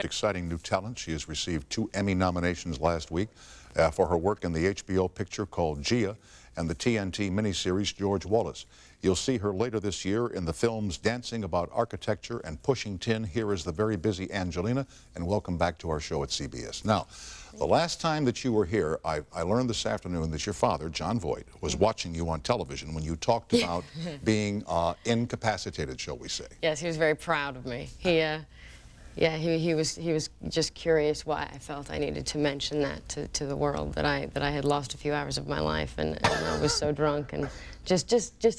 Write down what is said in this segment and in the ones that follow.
Exciting new talent. She has received 2 Emmy nominations last week for her work in the HBO picture called Gia and the TNT miniseries George Wallace. You'll see her later this year in the films Dancing About Architecture and Pushing Tin. Here is the very busy Angelina, and welcome back to our show at CBS. Now, the last time that you were here, I learned this afternoon that your father, John Voight, was watching you on television when you talked about being incapacitated, shall we say. Yes, he was very proud of me. Yeah, he was just curious why I felt I needed to mention that to the world, that I had lost a few hours of my life and I was so drunk, and just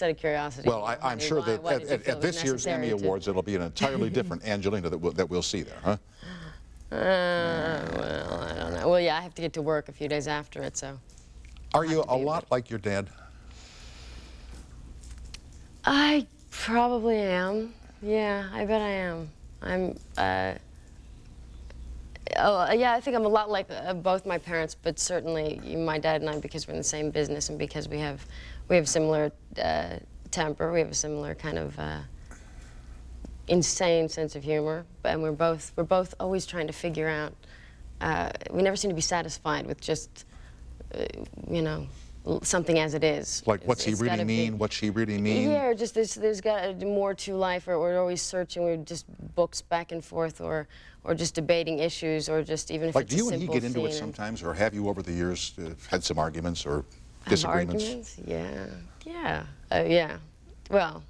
out of curiosity. Well, I'm sure that at this year's Emmy Awards, it'll be an entirely different Angelina that we'll see there, huh? Well, I don't know. Well, yeah, I have to get to work a few days after it, so. Are you a lot like your dad? I probably am. Yeah, I bet I am. Yeah, I think I'm a lot like both my parents, but certainly my dad and I, because we're in the same business and because we have similar temper, we have a similar kind of insane sense of humor, and we're both always trying to figure out. We never seem to be satisfied with just you know, something as it is. Like, what's he really mean? What's she really mean? Yeah, or just there's got more to life, or we're always searching. We're just books back and forth, or just debating issues, or just even if like, it's a do you simple and he get into it scene. sometimes, or have you over the years had some arguments or disagreements? Arguments? Yeah. Yeah. Well,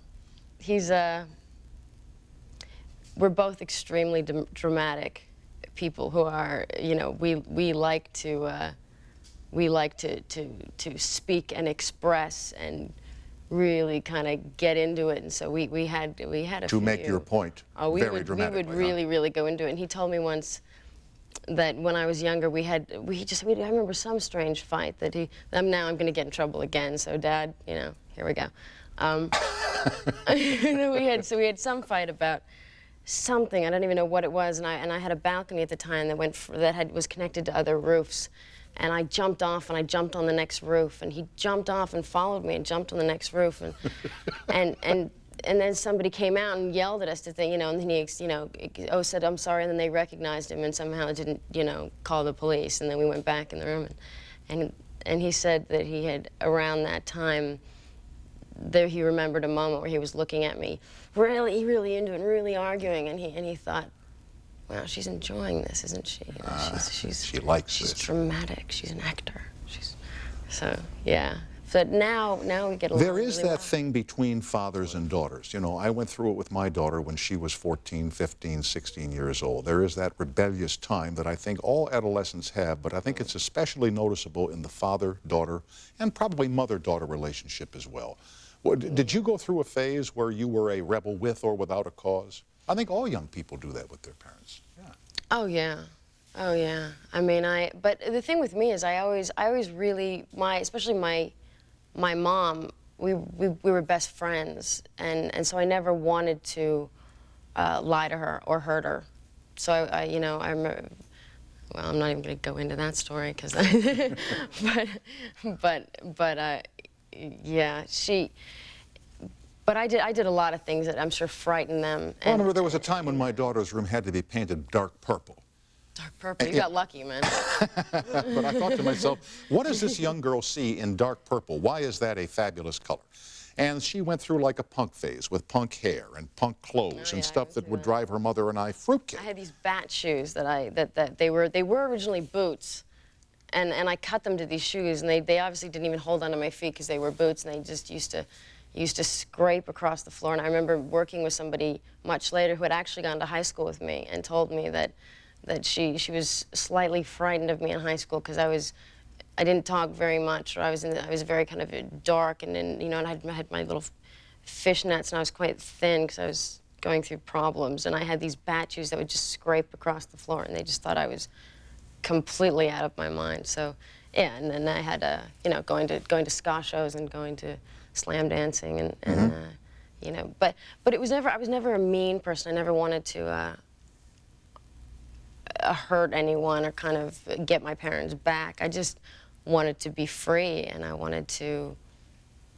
we're both extremely dramatic people who are, you know, we like to speak and express and really kind of get into it, and so we had a few. To make your point, very dramatically. We would really go into it, and he told me once that when I was younger, I remember some strange fight that now I'm going to get in trouble again, so Dad, you know, here we go. we had some fight about something, I don't even know what it was, and I had a balcony at the time that was connected to other roofs. And I jumped off, and I jumped on the next roof, and he jumped off and followed me and jumped on the next roof, and then somebody came out and yelled at us to think, you know, and then he, you know, said I'm sorry, and then they recognized him and somehow didn't, you know, call the police, and then we went back in the room, and he said that he had, around that time, he remembered a moment where he was looking at me really into it and really arguing, and he thought, wow, she's enjoying this, isn't she? You know, she likes She's this. dramatic. She's an actor. So yeah. But now we get along. There is really that well. thing between fathers and daughters. You know, I went through it with my daughter when she was 14, 15, 16 years old. There is that rebellious time that I think all adolescents have, but I think it's especially noticeable in the father-daughter and probably mother-daughter relationship as well. Did you go through a phase where you were a rebel with or without a cause? I think all young people do that with their parents. Yeah. Oh yeah. Oh yeah. I mean, but the thing with me is I always really, especially my mom, we were best friends, and so I never wanted to lie to her or hurt her. So I you know, I remember, well, I'm not even going to go into that story because yeah, but I did a lot of things that I'm sure frightened them. I remember there was a time when my daughter's room had to be painted dark purple. Dark purple. You got lucky, man. But I thought to myself, what does this young girl see in dark purple? Why is that a fabulous color? And she went through like a punk phase with punk hair and punk clothes and stuff that would drive her mother and I fruitcake. I had these bat shoes that they were originally boots, and I cut them to these shoes, and they obviously didn't even hold onto my feet because they were boots, and they just used to scrape across the floor. And I remember working with somebody much later who had actually gone to high school with me and told me that she was slightly frightened of me in high school because I didn't talk very much, or I was very kind of dark, and then, you know, and I had my little fishnets, and I was quite thin because I was going through problems, and I had these bat shoes that would just scrape across the floor, and they just thought I was completely out of my mind. So yeah, and then I had you know, going to ska shows and going to slam dancing, and you know, but I was never a mean person. I never wanted to hurt anyone or kind of get my parents back. I just wanted to be free, and I wanted to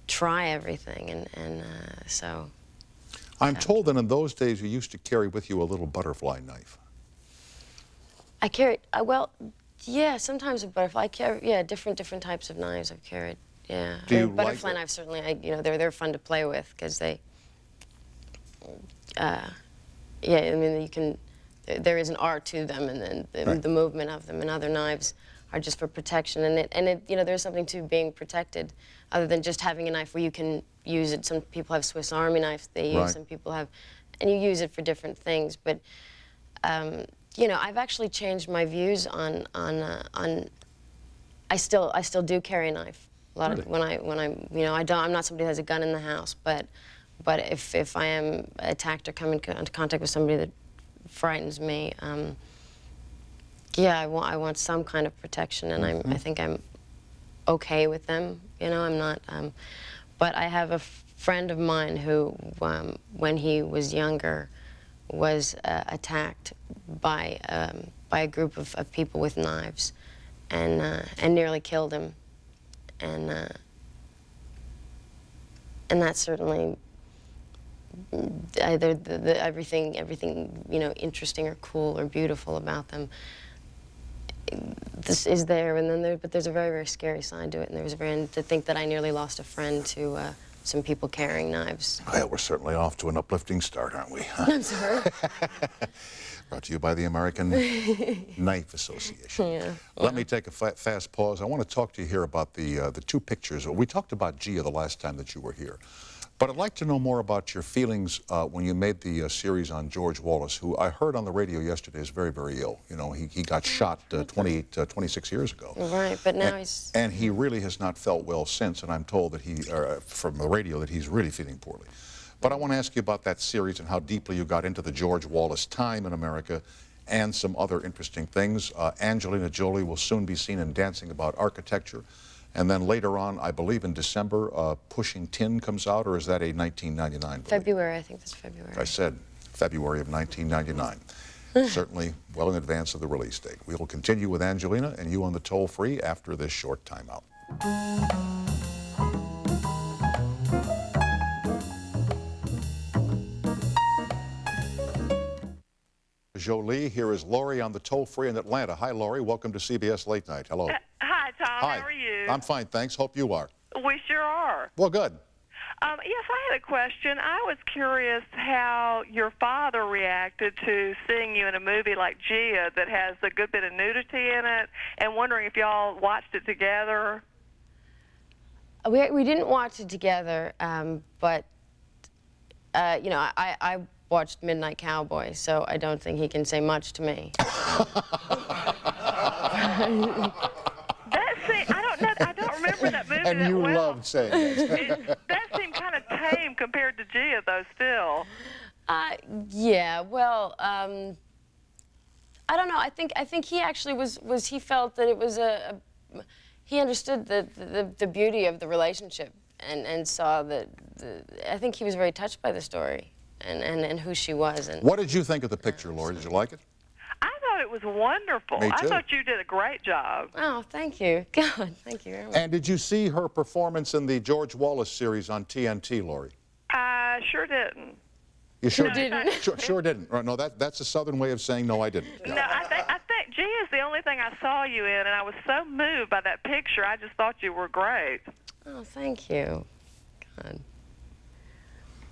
try everything, and so. I'm told that in those days you used to carry with you a little butterfly knife. I carried, well, yeah, sometimes a butterfly. I carry, yeah, different types of knives I've carried. Yeah. Do you butterfly like knives certainly, you know, they're fun to play with because they, yeah, I mean, you can, there is an art to them, and then the movement of them, and other knives are just for protection, and it, you know, there's something to being protected, other than just having a knife where you can use it. Some people have Swiss Army knives they use, some people have, and you use it for different things, but, you know, I've actually changed my views on I still do carry a knife. A lot of when I'm, you know, I'm not somebody who has a gun in the house, but if I am attacked or come into contact with somebody that frightens me, yeah, I want some kind of protection, and I think I'm okay with them. You know, I'm not. But I have a friend of mine who, when he was younger, was attacked by a group of people with knives, and nearly killed him, and that's certainly either everything you know, interesting or cool or beautiful about them. This is there, and then but there's a very, very scary side to it, and and to think that I nearly lost a friend to some people carrying knives. Well, we're certainly off to an uplifting start, aren't we? I'm sorry. Brought to you by the American Knife Association. Yeah. Let me take a fast pause. I want to talk to you here about the two pictures. We talked about Gia the last time that you were here. But I'd like to know more about your feelings when you made the series on George Wallace, who I heard on the radio yesterday is very, very ill. You know, he got shot 26 years ago. Right, but now And he really has not felt well since, and I'm told that from the radio, that he's really feeling poorly. But I want to ask you about that series and how deeply you got into the George Wallace time in America and some other interesting things. Angelina Jolie will soon be seen in Dancing About Architecture. And then later on, I believe in December, Pushing Tin comes out, or is that a 1999? February, I think that's February. I said February of 1999. Certainly well in advance of the release date. We will continue with Angelina and you on the toll-free after this short timeout. Jolie, here is Lori on the toll-free in Atlanta. Hi, Lori. Welcome to CBS Late Night. Hello. Hi, Tom. Hi. How are you? I'm fine, thanks. Hope you are. We sure are. Well, good. Yes, I had a question. I was curious how your father reacted to seeing you in a movie like Gia that has a good bit of nudity in it, and wondering if y'all watched it together. We didn't watch it together, but you know, I watched Midnight Cowboy, so I don't think he can say much to me. I don't remember that movie And that you well. loved saying that. That seemed kind of tame compared to Gia, though, still. Yeah, well, I don't know. I think he actually he felt that it was he understood the beauty of the relationship, and saw that, I think he was very touched by the story and who she was. And What did you think of the picture, Lori? Did you like it? I thought it was wonderful. Me too. I thought you did a great job. oh, thank you. God, thank you very much. And did you see her performance in the George Wallace series on TNT, Lori? I sure didn't. You sure didn't. Sure didn't. Right, no, that's a Southern way of saying no, I didn't. No, I think Gia is the only thing I saw you in, and I was so moved by that picture. I just thought you were great. Oh, thank you. God.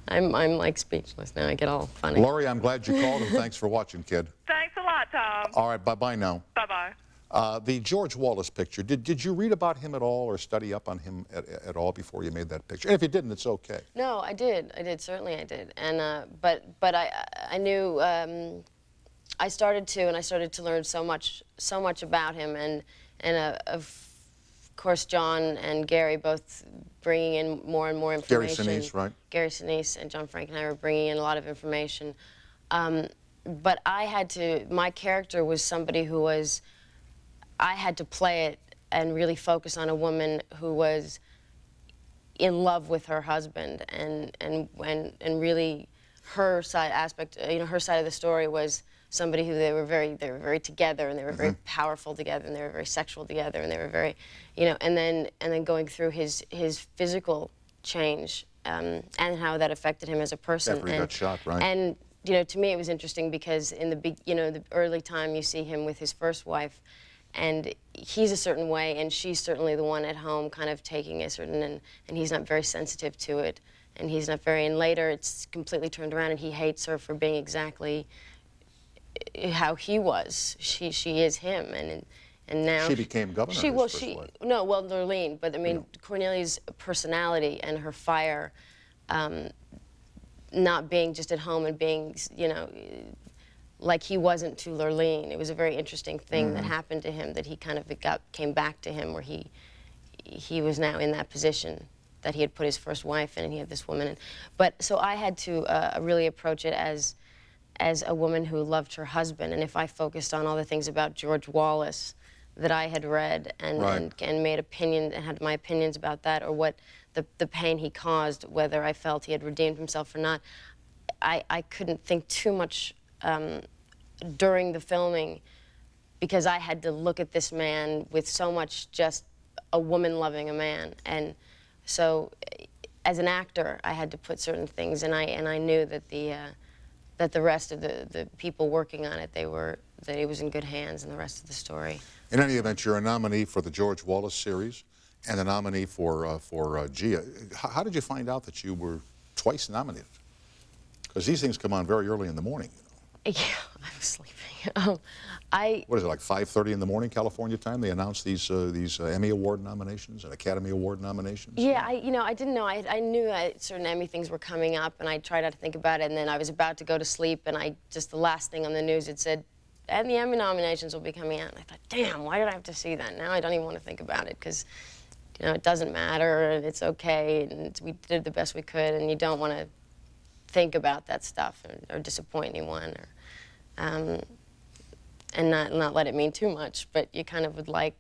I'm like speechless now. I get all funny. Lori, I'm glad you called, and thanks for watching, kid. Thanks a lot, Tom. All right, bye-bye now. Bye-bye. The George Wallace picture, did you read about him at all or study up on him at all before you made that picture? And if you didn't, it's okay. No, I did. Certainly I did. And but I knew I started to learn so much about him, and of course John and Gary both bringing in more and more information. Gary Sinise, right? Gary Sinise and John Frank and I were bringing in a lot of information. But my character was somebody who I had to play it and really focus on a woman who was in love with her husband, and really her side her side of the story was somebody who they were very together, and they were very powerful together, and they were very sexual together, and they were very, and then going through his physical change, and how that affected him as a person. After he got shot, right? And you know, to me it was interesting because in the early time you see him with his first wife, and he's a certain way, and she's certainly the one at home kind of taking a certain, and he's not very sensitive to it, and he's not very, and later it's completely turned around and he hates her for being exactly how he was. She is him, and now She became governor. No, well, Lurleen, but I mean, Yeah. Cornelia's personality and her fire, not being just at home and being, you know, like he wasn't to Lurleen. It was a very interesting thing that happened to him, that he kind of came back to him, where he was now in that position that he had put his first wife in, and he had this woman in. But so I had to really approach it as a woman who loved her husband, and if I focused on all the things about George Wallace that I had read and made opinions and had my opinions about that, or what the pain he caused, whether I felt he had redeemed himself or not, I couldn't think too much during the filming, because I had to look at this man with so much just a woman loving a man. And so as an actor, I had to put certain things, and I knew that the rest of the people working on it, that it was in good hands, and the rest of the story. In any event, you're a nominee for the George Wallace series and a nominee for Gia. How did you find out that you were twice nominated? Because these things come on very early in the morning, you know. Yeah, I was sleeping. What is it, like 5:30 in the morning, California time? They announced these Emmy Award nominations and Academy Award nominations? Yeah, I didn't know. I knew certain Emmy things were coming up, and I tried not to think about it, and then I was about to go to sleep, and the last thing on the news, it said, and the Emmy nominations will be coming out. And I thought, damn, why did I have to see that? Now I don't even want to think about it, because, you know, it doesn't matter, and it's okay, and we did the best we could, and you don't want to think about that stuff or disappoint anyone, or, and not let it mean too much, but you kind of would like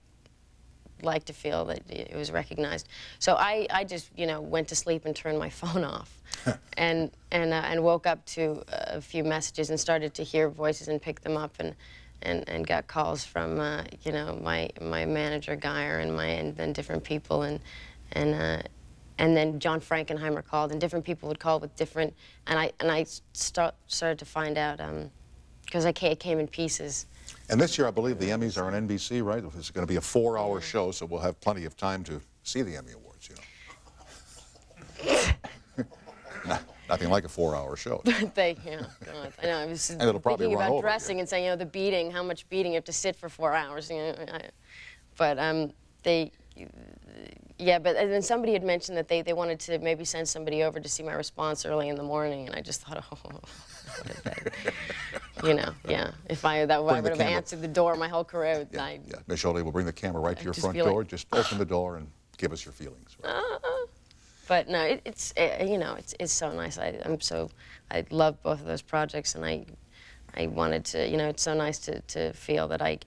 to feel that it was recognized. So I just, you know, went to sleep and turned my phone off, and woke up to a few messages and started to hear voices and pick them up, and got calls from you know, my manager Geyer and then different people, and then John Frankenheimer called, and different people would call with different, and I started to find out, because it came in pieces. And this year, I believe the Emmys are on NBC, right? It's going to be a 4-hour show, so we'll have plenty of time to see the Emmy Awards, you know. Nothing like a 4-hour show. God, I know. I was it'll probably thinking run about over, dressing and saying, you know, the beating, how much beating you have to sit for 4 hours. You know, but yeah, but then somebody had mentioned that they wanted to maybe send somebody over to see my response early in the morning, and I just thought, oh, you know, yeah. If I would have answered the door my whole career. Yeah. Ms. Jolie will bring the camera right to your front door. Just open the door and give us your feelings. Right? But no, it's you know, it's so nice. I love both of those projects, and I wanted to, you know, it's so nice to feel that I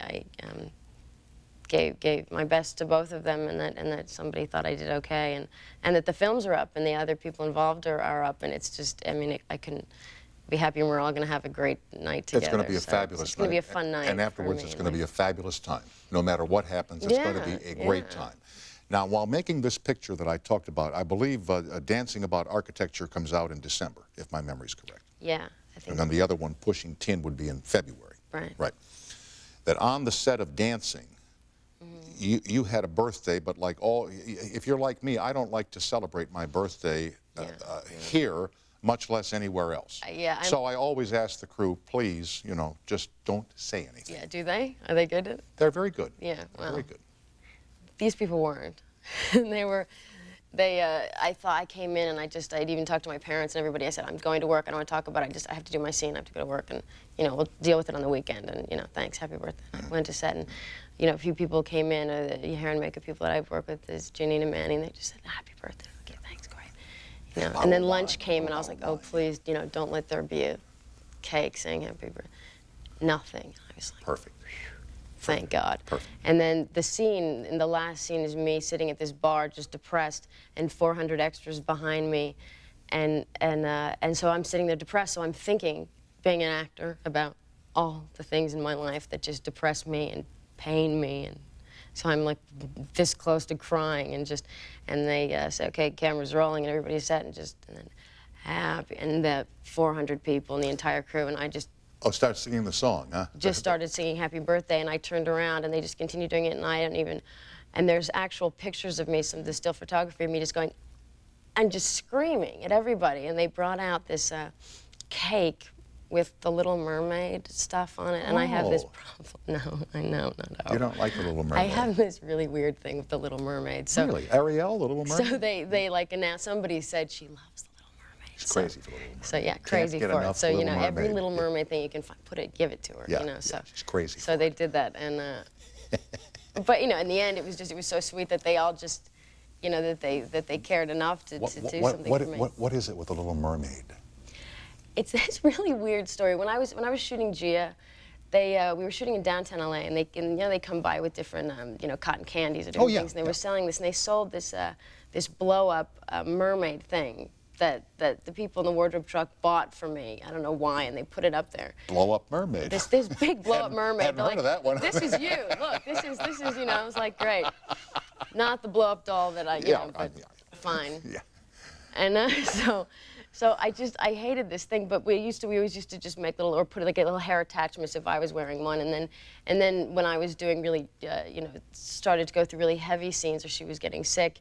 gave my best to both of them, and that somebody thought I did okay, and that the films are up, and the other people involved are up, and it's just, I mean, I couldn't be happy, and we're all going to have a great night together. It's going to be a fabulous night. It's going to be a fun night. And afterwards, it's going to be a fabulous time. No matter what happens, it's going to be a great time. Now, while making this picture that I talked about, I believe Dancing About Architecture comes out in December, if my memory's correct. Yeah, I think. And then the other one, Pushing Tin, would be in February. Right. Right. That on the set of Dancing, you had a birthday, but like if you're like me, I don't like to celebrate my birthday here, much less anywhere else. So I always ask the crew, please, you know, just don't say anything. Yeah, do they? Are they good at it? They're very good. Yeah, well, very good. These people weren't. I thought I came in and I'd even talked to my parents and everybody. I said, I'm going to work. I don't want to talk about it. I have to do my scene. I have to go to work, and, you know, we'll deal with it on the weekend. And, you know, thanks, happy birthday. I went to set, and, you know, a few people came in, the hair and makeup people that I've worked with is Janina Manning. They just said, happy birthday. Okay, thanks, great. You know, and then lunch came, and I was like, oh, please, you know, don't let there be a cake saying happy birthday. Nothing. I was like, perfect. Thank God. Perfect. And then the last scene is me sitting at this bar just depressed, and 400 extras behind me, and so I'm sitting there depressed, so I'm thinking, being an actor, about all the things in my life that just depress me and pain me, and so I'm like this close to crying, and they say, okay, camera's rolling, and everybody's set, and then happy, and the 400 people and the entire crew, and I just Oh, start singing the song, huh? just started singing Happy Birthday, and I turned around, and they just continued doing it, and I didn't even, and there's actual pictures of me, some of the still photography of me just going, and just screaming at everybody, and they brought out this cake with the Little Mermaid stuff on it, and I have this problem. No, I know, not You don't like the Little Mermaid? I have this really weird thing with the Little Mermaid. So, really? Ariel, the Little Mermaid? so they like announced, somebody said she loves the Little Mermaid. She's crazy for the Little Mermaid. So yeah, crazy get for it. enough So you Little know, every Mermaid. Little Mermaid thing you can find, give it to her. Yeah, you know, so yeah, she's crazy So they did that, and but you know, in the end, it was so sweet that they all just, you know, that they cared enough to do something for me. What is it with the Little Mermaid? It's this really weird story. When I was shooting Gia, we were shooting in downtown LA, and you know, they come by with different you know, cotton candies or different things, and they were selling this, and they sold this this blow up mermaid thing that the people in the wardrobe truck bought for me. I don't know why, and they put it up there. Blow up mermaid. This big blow up mermaid. Hadn't heard of that one. This is you. Look, this is you know. I was like, great. Not the blow up doll that I you know, but fine. Yeah. And so I hated this thing, but we always used to just make little, or put like little hair attachments if I was wearing one, and then when I was doing really, you know, started to go through really heavy scenes or she was getting sick,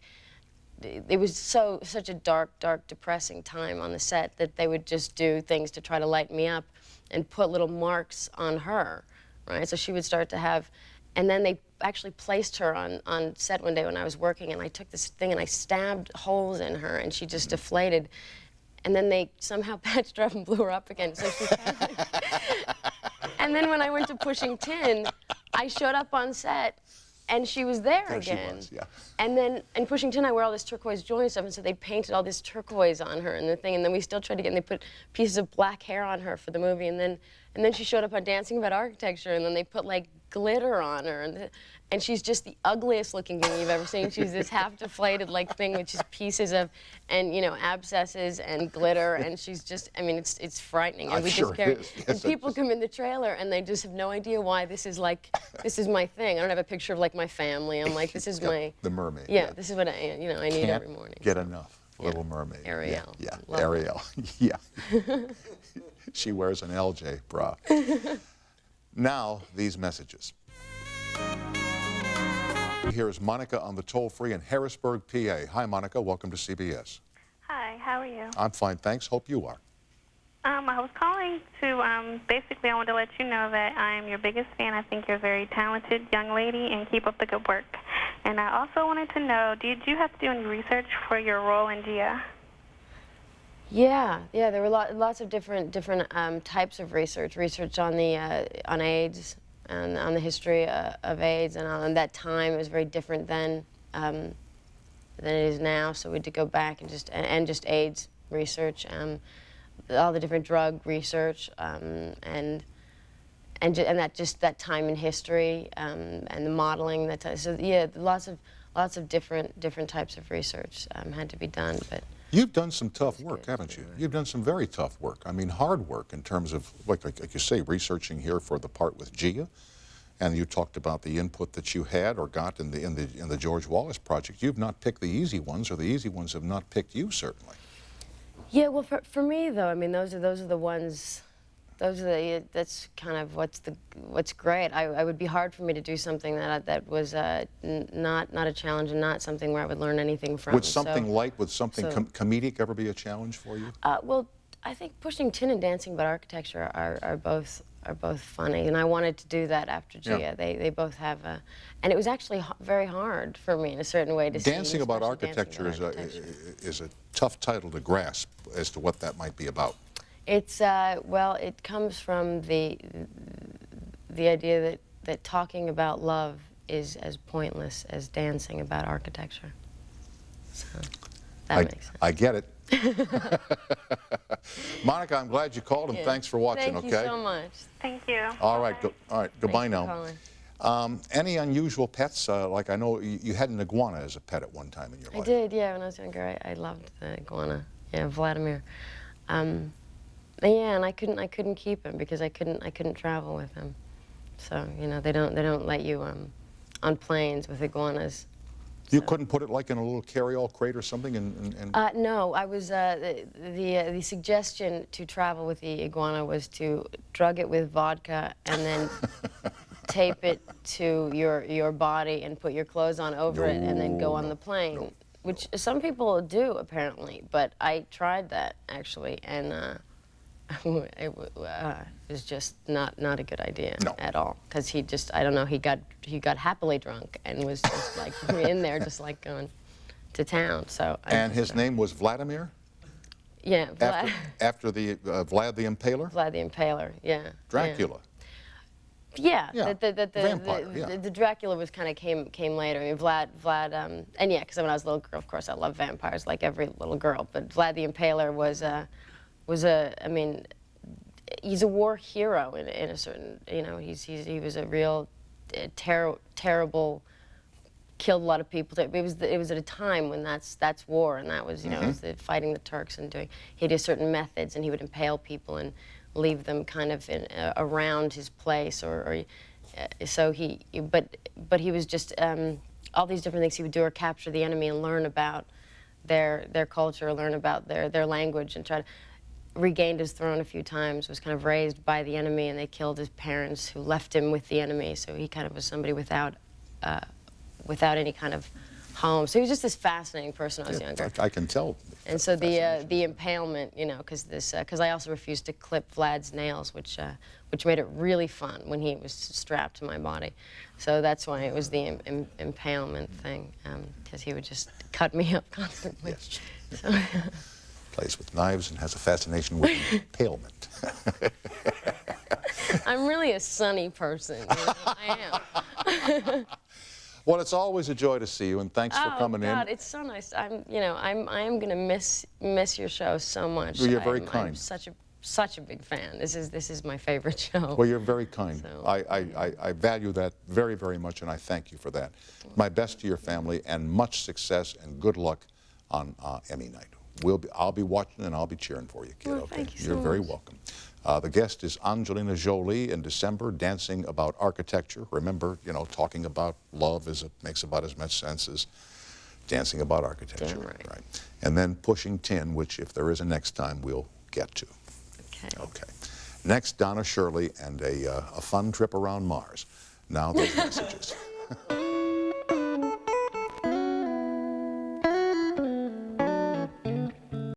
it was such a dark, depressing time on the set that they would just do things to try to lighten me up and put little marks on her, right? So she would start to have, and then they actually placed her on set one day when I was working, and I took this thing and I stabbed holes in her, and she just deflated. And then they somehow patched her up and blew her up again. So she and then when I went to Pushing Tin, I showed up on set, and she was there again. She was, yeah. And then in Pushing Tin, I wear all this turquoise jewelry and stuff, and so they painted all this turquoise on her and the thing, and then we still tried to get, and they put pieces of black hair on her for the movie, and then she showed up on Dancing About Architecture, and then they put like glitter on her, and she's just the ugliest looking thing you've ever seen. She's this half deflated like thing with just pieces of, and you know, abscesses and glitter, and she's just, I mean, it's frightening. And I'm sure it is. Yes, and people come in the trailer and they just have no idea why this is like, this is my thing. I don't have a picture of like my family. I'm like, this is my the mermaid. Yeah, this is what I, you know, I need every morning. Get enough. Little Mermaid. Ariel. Yeah, Love Ariel. Yeah. She wears an LJ bra. Now, these messages. Here is Monica on the toll-free in Harrisburg, PA. Hi, Monica. Welcome to CBS. Hi, how are you? I'm fine, thanks. Hope you are. I was calling to, basically I wanted to let you know that I am your biggest fan. I think you're a very talented young lady, and keep up the good work. And I also wanted to know, did you have to do any research for your role in Gia? Yeah, there were lots of different types of research on on AIDS and on the history of AIDS, and on that time it was very different then than it is now. So we had to go back and just AIDS research, all the different drug research, and that time in history, and the modeling that so yeah, lots of different types of research had to be done, but. You've done some tough work, haven't you? You've done some very tough work. I mean, hard work in terms of, like you say, researching here for the part with Gia, and you talked about the input that you had or got in the George Wallace project. You've not picked the easy ones, or the easy ones have not picked you, certainly. Yeah, well, for me though, I mean, those are the ones. That's kind of what's great. I would be hard for me to do something that was not a challenge, and not something where I would learn anything from. Would something light, would something comedic ever be a challenge for you? Well, I think Pushing Tin and Dancing About Architecture are both funny, and I wanted to do that after Gia. Yeah. They both have and it was actually very hard for me in a certain way to Dancing see. About Architecture is a tough title to grasp as to what that might be about. It's well, it comes from the idea that talking about love is as pointless as dancing about architecture. So that makes sense. I get it. Monica, I'm glad you called, and thanks for watching. Thank okay. you so much. Thank you. All right. All right. Goodbye Thanks now. for calling. Any unusual pets? Like I know you had an iguana as a pet at one time in your life. I did, yeah. When I was younger, I loved the iguana. Yeah, Vladimir. Yeah, and I couldn't keep him because I couldn't travel with him. So you know, they don't let you on planes with iguanas. You couldn't put it like in a little carry-all crate or something? No, I was the suggestion to travel with the iguana was to drug it with vodka and then tape it to your body and put your clothes on over it and then go on the plane, which some people do apparently. But I tried that actually, and it was just not a good idea at all. Because he just, I don't know, he got happily drunk and was just like in there, just like going to town. So. And his name was Vladimir? Yeah. After the Vlad the Impaler? Vlad the Impaler. Yeah. Dracula. Yeah, Yeah, vampire, the Dracula was kind of came later. I mean, Vlad, and yeah, because when I was a little girl, of course, I loved vampires like every little girl. But Vlad the Impaler was I mean, he's a war hero in a certain, you know, he was a real terrible, killed a lot of people. It was at a time when that's war, and that was, you know, it was fighting the Turks and doing. He had certain methods, and he would impale people and leave them kind of around his place, so he. But he was just all these different things he would do, or capture the enemy and learn about their culture, learn about their language, and try to. Regained his throne a few times, was kind of raised by the enemy, and they killed his parents who left him with the enemy, so he kind of was somebody without any kind of home. So he was just this fascinating person when I was younger. I can tell. And so the impalement, you know, because I also refused to clip Vlad's nails, which made it really fun when he was strapped to my body. So that's why it was the impalement thing, because he would just cut me up constantly. Yes. So. Plays with knives and has a fascination with impalement. I'm really a sunny person. You know? I am. Well, it's always a joy to see you, and thanks for coming in. Oh God, it's so nice. I am gonna miss your show so much. Well, you're very kind. I'm such a big fan. This is my favorite show. Well, you're very kind. So. I value that very, very much, and I thank you for that. My best to your family, and much success and good luck on Emmy night. I'll be watching and I'll be cheering for you, kid. Well, okay? thank you so You're very much. welcome. The guest is Angelina Jolie in December, dancing about architecture. Remember, you know, talking about love makes about as much sense as dancing about architecture. Damn right. And then Pushing Tin, which if there is a next time, we'll get to. Okay. Next, Donna Shirley and a fun trip around Mars. Now those messages.